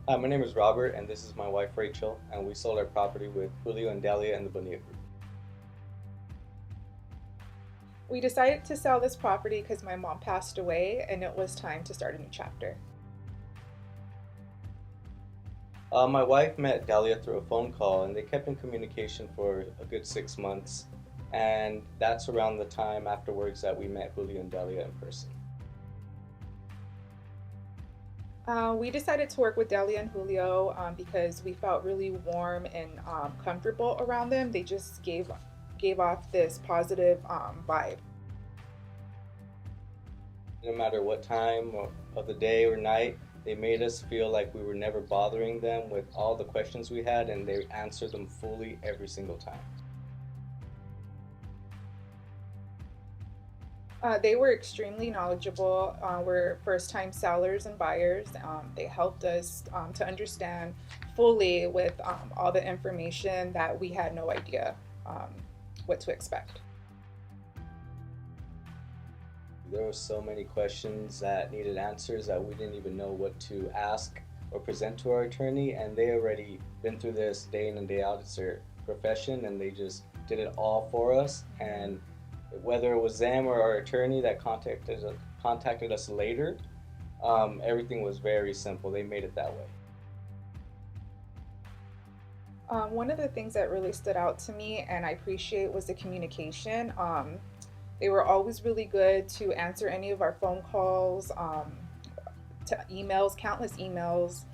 Hi, my name is Robert, and this is my wife Rachel, and we sold our property with Julio and Dalia and the Bonilla Group. We decided to sell this property because my mom passed away and it was time to start a new chapter. My wife met Dalia through a phone call, and they kept in communication for a good 6 months, and that's around the time afterwards that we met Julio and Dalia in person. We decided to work with Delia and Julio because we felt really warm and comfortable around them. They just gave off this positive vibe. No matter what time of the day or night, they made us feel like we were never bothering them with all the questions we had, and they answered them fully every single time. They were extremely knowledgeable. We're first-time sellers and buyers. They helped us to understand fully with all the information that we had no idea um, what to expect. There were so many questions that needed answers that we didn't even know what to ask or present to our attorney, and they already been through this day in and day out. It's their profession, and they just did it all for us. And whether it was them or our attorney that contacted us later, everything was very simple. They made it that way. One of the things that really stood out to me and I appreciate was the communication. They were always really good to answer any of our phone calls, to emails, countless emails.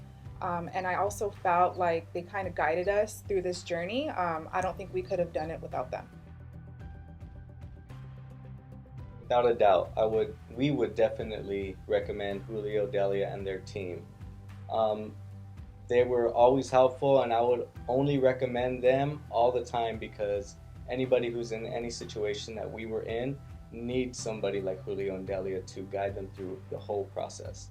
And I also felt like they kind of guided us through this journey. I don't think we could have done it without them. Without a doubt, we would definitely recommend Julio, Delia, and their team. Um, they were always helpful, and I would only recommend them all the time because anybody who's in any situation that we were in needs somebody like Julio and Delia to guide them through the whole process.